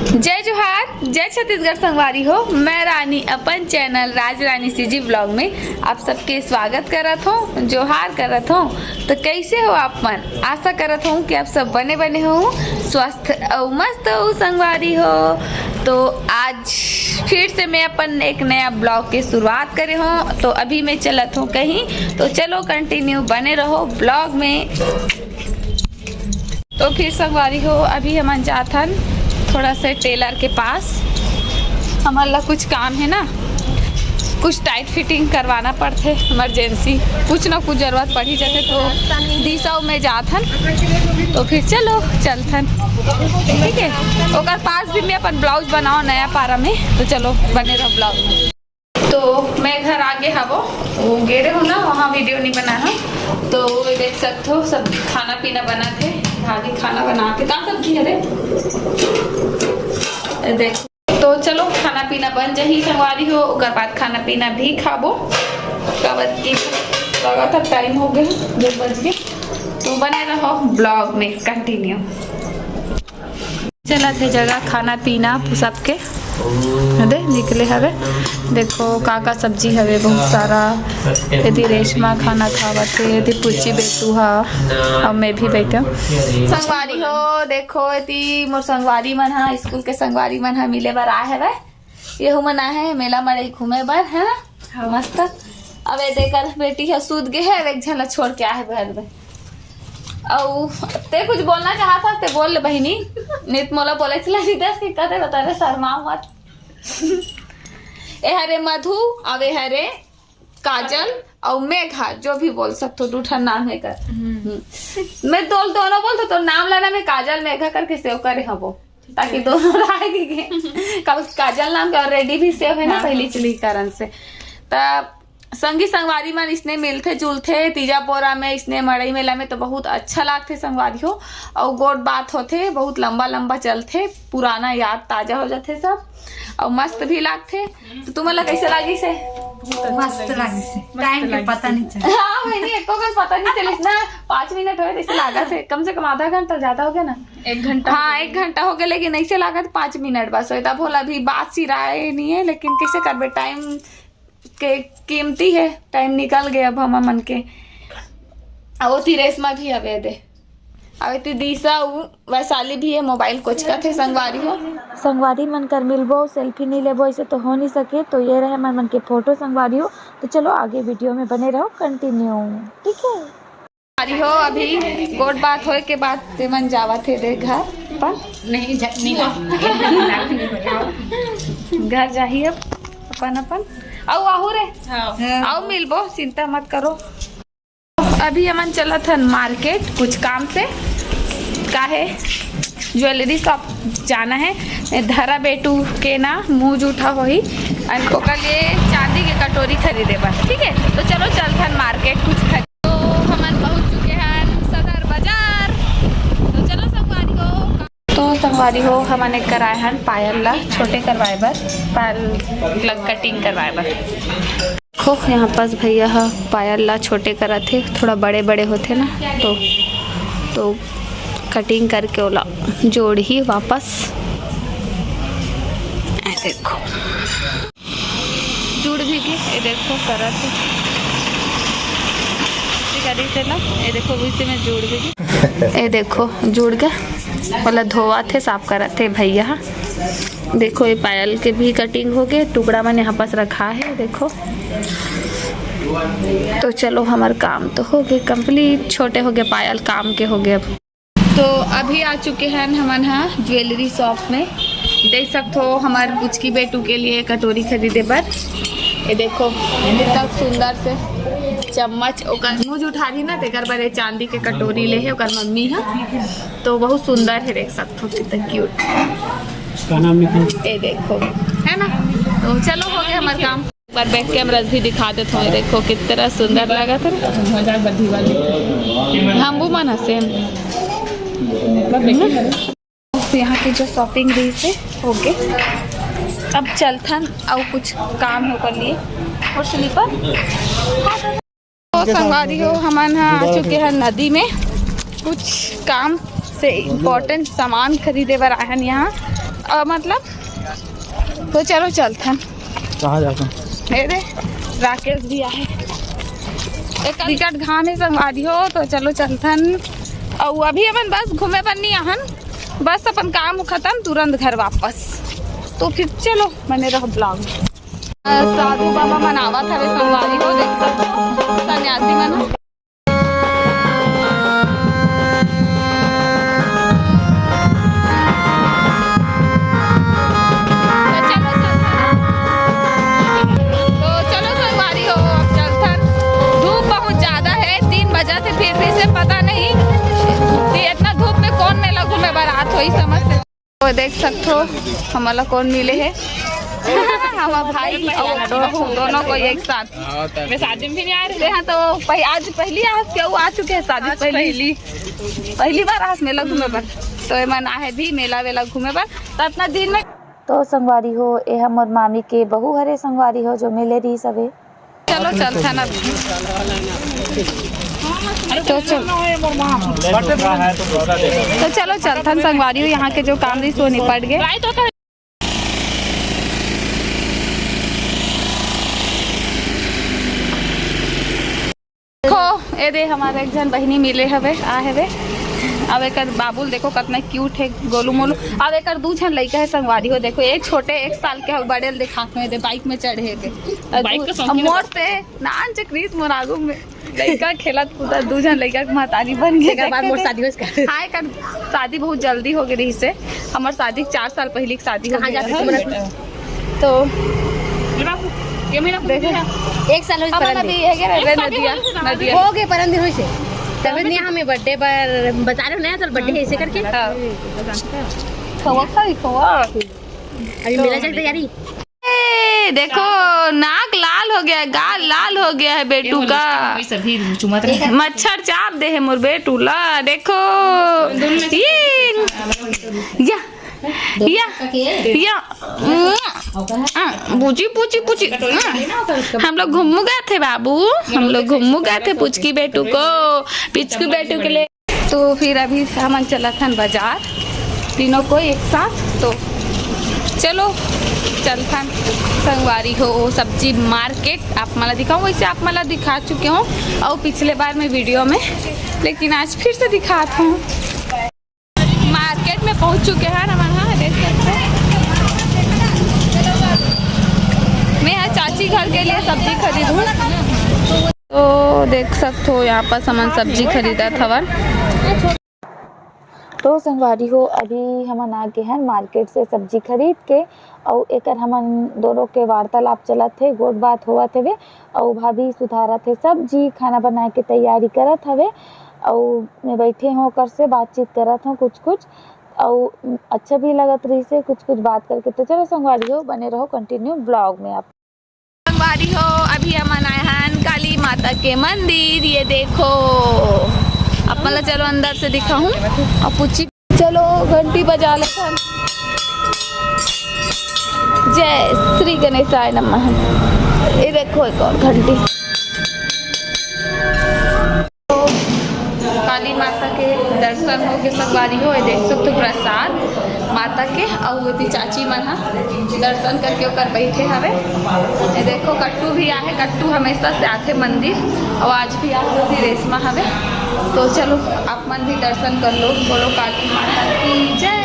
जय जोहार, जय छत्तीसगढ़ संगवारी हो। मैं रानी अपन चैनल राज रानी सीजी ब्लॉग में आप सबके स्वागत करत हूँ, जोहार करत हूँ। तो कैसे हो आप मन? आशा करत हूँ कि आप सब बने हो, स्वस्थ और मस्त हो संगवारी हो। तो आज फिर से मैं अपन एक नया ब्लॉग की शुरुआत करे हूँ। तो अभी मैं चलत हूँ कहीं, तो चलो कंटिन्यू बने रहो ब्लॉग में। तो फिर संगवारी हो, अभी हम जात हन थोड़ा सा टेलर के पास। हमारा कुछ काम है ना, कुछ टाइट फिटिंग करवाना पड़ते, इमरजेंसी कुछ ना कुछ जरूरत पड़ ही जाते। तो दिशा में जात हन, तो फिर चलो चलथन, ठीक है। ओकर पास भी मैं अपन ब्लाउज बनाओ नया पारा में, तो चलो बने रहो ब्लाउज में। तो मैं घर आगे हवो, वो गेरे हो ना, वहाँ वीडियो नहीं बना है। तो देख सकते हो सब खाना पीना बना थे, भाभी खाना बना के। कहाँ सब्जी है रे? देख, तो चलो खाना पीना बन जाही संगवारी हो, उसके बाद खाना पीना भी खाबो। कब की लगातार टाइम हो गया 2 बज गए। तो बने रहो ब्लॉग में कंटिन्यू। चला थे जगह खाना पीना सबके दे निकले हवे। देखो काका सब्जी हवे बहुत सारा। यदि रेशमा खाना खावत है, यदि पुच्ची बेटू हा और मैं भी बैठा संगवारी हो। देखो यदि मोर संगवारी मन हा, स्कूल के संगवारी मन हा मिले बर आए हवे। ये मन आए है मेला मड़ई घूमे बर, है ना मस्त। अब देकर बेटी है सूद गे है, एक झन छोड़ के आए घर में। और ते कुछ बोलना चाहता ते बोल ले बहिनी। नित मोला बोले चला दस की कते बता रहे शर्मा मत। ए हरे मधु, अवे हरे काजल और मेघा, जो भी बोल सकते हो, दूठा नाम है कर। मैं दोनों बोलते तो नाम लेना में काजल मेघा करके सेव करे हबो, ताकि दोनों रहेगी। काजल नाम का ऑलरेडी भी सेव है ना पहली चली कारण से। तब संगी संगवारी मन इसने मिलते जुलते तीजा पोरा में, इसने मड़ई मेला में तो बहुत अच्छा लागते संगवारी हो। और गोट बात होते, बहुत लंबा लंबा चलते, पुराना याद ताजा हो जाते सब, और मस्त भी लागते। तो तुम्हें कैसे लागी से? मस्त लागी से, टाइम के पता नहीं चला। हाँ बहनी, एको बार पता नहीं चलिस ना। 5 मिनट हो ऐसे लागा थे, कम से कम आधा घंटा ज्यादा हो गया ना। 1 घंटा। हाँ 1 घंटा हो गया, लेकिन ऐसे लागा 5 मिनट बस हो। तब बोला अभी बात सी राय नहीं है, लेकिन कैसे करबे, टाइम के कीमती है, टाइम निकल गया अब हम मन के। और रेशमा भी अवे दे, अवे दिशा वैशाली भी है। मोबाइल कुछ का थे संगवारी हो, संगवारी मन कर मिलबो, सेल्फी नहीं लेबो ऐसे तो हो नहीं सके। तो ये रहे मन के फोटो संगवारी हो। तो चलो आगे वीडियो में बने रहो कंटिन्यू, ठीक है संगवारी हो। अभी गोट बात होए के बाद ते मन जावा थे दे घर पर नहीं घर जाही अब अपन अपन। आओ आहू रे, आओ मिलबो, चिंता मत करो। अभी हमन चलत हन मार्केट कुछ काम से, काहे ज्वेलरी शॉप जाना है। धरा बेटू के ना मुँह जूठा हो ही, ओकर लिए चांदी के कटोरी खरीदे बस, ठीक है। तो चलो चलत हन मार्केट कुछ खरीद। तो हमन पहुँच चुके हैं सदर बाजार। तो चलो संगवारी हो। तो संगवारी हो, हमने कराए हैं पायल ला छोटे करवाए बर, पायल लग कटिंग करवाए बर। देखो यहाँ पास भैया पायल ला छोटे करा थे, थोड़ा बड़े बड़े होते ना, तो कटिंग करके ओला जोड़ ही वापस। देखो जुड़ भी गए, ये देखो करा थे से ना, ये देखो इसी में जुड़ भी, ये देखो जुड़ गया। वाला धोआ थे, साफ करा थे भैया। देखो ये पायल के भी कटिंग हो गए, टुकड़ा मैंने यहाँ पास रखा है देखो। तो चलो हमारा काम तो हो गए कंप्लीट, छोटे हो गए पायल, काम के हो गए अब। तो अभी आ चुके हैं हमन यहाँ ज्वेलरी शॉप में। देख सकते हो हमारे पुचकी बेटू के लिए कटोरी खरीदे बर। ये देखो कितना सुंदर से चम्मच, ओकर मुँह उठा रही ना, तेकर बारे चांदी के कटोरी ले है, ओकर मम्मी है। तो बहुत सुंदर है, देख सकते हो कितना क्यूट। ये देखो है ना। तो चलो हो गया हमारा काम। एक बार बैक कैमरा भी दिखा देते हो, देखो कितना सुंदर लगा था। हम वो मन से यहाँ की जो शॉपिंग रही से हो गए। अब चलथन और कुछ काम हो कर लिए और स्लीपर। तो संगवारी हो, हमन आ चुके हैं नदी में कुछ काम से इम्पोर्टेंट सामान खरीदे बर आए हैं यहाँ। मतलब तो चलो चलथन। कहाँ जाते ए दे राकेश भी आहे एक टिकट घाने संगवारी हो तो चलो चलथन। और अभी अपन बस घूमे बन्नी आहन, बस अपन काम खत्म तुरंत घर वापस। तो फिर चलो मैंने रह ब्लॉग साधु बाबा मनावत हवे संगवारी हो, देख सकते हो सन्यासी मन। फिर भी से पता नहीं इतना धूप में कौन मेला घूमे बारात हो समझ से। तो देख सकते हो हमारा कौन मिले है हमारा भाई और दोनों को एक साथ। मैं शादी में भी नहीं आ रहे हैं तो आज पहली आज क्या आ चुके हैं शादी पहली बार आज मेला घूमे पर। तो मन आहे भी मेला वेला घूमे पर तो अपना दिन में। तो संगवारी हो ए हमर मामी के बहू हरे संगवारी हो जो मिले रही सबे। चलो चलता ना तो चलो चलथन संगवारी हो, यहाँ के जो काम रही सो निपट गए। देखो ए दे हमारे एक जन बहनी मिले हवे आ हवे। अब एक बाबुल देखो कितना क्यूट है गोलू मोलू। अब एक दू जन लड़का है संगवारी हो, देखो एक छोटे 1 साल के बड़े दिखा दे बाइक में चढ़े थे मोर से नान चक्रीस मोरागू में लड़का खेलत कूदत दू जन लड़का के महतारी बन गए। हाँ कर शादी बहुत जल्दी हो गई से हमार शादी 4 साल पहले की शादी हो गई। तो देखो 1 साल हो गए परम दिन से तभी नहीं हमें बर्थडे पर बता रहे हो नया साल बर्थडे ऐसे करके अभी मेला चल तैयारी। देखो नाक लाल हो गया, गाल लाल हो गया है बेटू का। मच्छर चाप दे है मोर बेटू ला। देखो या पूछी पूछी पूछी हम लोग घूमू गए थे बाबू, हम लोग घूमू गए थे पुचकी बेटू को, पिचकू बेटू के लिए। तो फिर अभी हम चला था बाजार तीनों को एक साथ। तो चलो चलथन संगवारी हो सब्जी मार्केट आप मला दिखाऊँ, वैसे आप मला दिखा चुके हो और पिछले बार में वीडियो में, लेकिन आज फिर से दिखाता हूँ। मार्केट में पहुँच चुके हैं हमारे देख सकते हैं। मैं यहाँ चाची घर के लिए सब्जी खरीदूँ तो देख सकते हो यहाँ पर सामान सब्जी खरीदा था। तो संगवारी हो अभी हमन आ गए हैं मार्केट से सब्जी खरीद के और एक हमन दोनों के वार्तालाप चलत थे, गोट बात होवत हवे और भाभी सुधारत थे सब्जी खाना बनाए के तैयारी करत हवे और मैं बैठे हूँ कर से बातचीत करत हूँ कुछ और अच्छा भी लगत रही से कुछ बात करके। तो चलो संगवारी हो बने रहो कंटिन्यू ब्लॉग में। आप संगवारी हो अभी हम आए हैं काली माता के मंदिर, ये देखो अब मतलब चलो अंदर से दिखाऊं और पूछी। चलो घंटी बजा लेते। जय श्री गणेशाय नमः। ये देखो एक और घंटी। तो काली माता के दर्शन हो के संगवारी हो, ये देख सकते हो प्रसाद माता के और भी चाची मन दर्शन करके ओकर बैठे हवे। ये देखो कट्टू भी आहे, कट्टू हमेशा से आते मंदिर और आज भी आते भी रेशमा हवे। तो चलो आप मन भी दर्शन कर लो, बोलो काली माता की जय।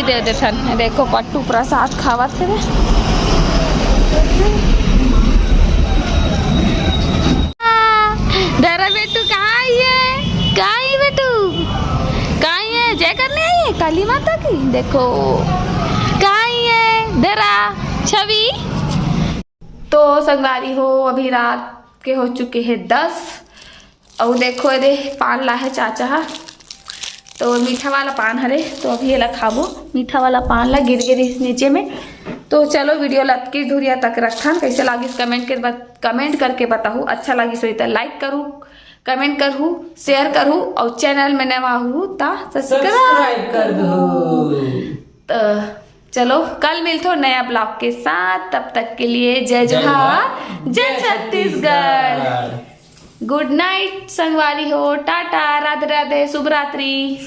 दे देथन देखो कट्टू प्रसाद खावत है। डरा बेटू कहाँ है बेटू कहाँ है? जय करने आई है काली माता की। देखो कहाँ है डरा छवि। तो संगवारी हो अभी रात के हो चुके हैं 10 और देखो ये पान ला है चाचा तो मीठा वाला पान हरे। तो अभी ये ला खाबो मीठा वाला पान ला गिर इस नीचे में। तो चलो वीडियो लटकी धुरिया तक रखन कैसे लगी कमेंट करके बताऊँ। अच्छा लगी सो तो लाइक करूँ, कमेंट करूँ, शेयर करूँ और चैनल में नवा हूँ तो सब्सक्राइब कर दो। तो चलो कल मिलते हो नया ब्लॉग के साथ, तब तक के लिए जय जोहार जय छत्तीसगढ़। गुड नाइट संगवारी हो, टाटा, राधे राधे, शुभ रात्रि।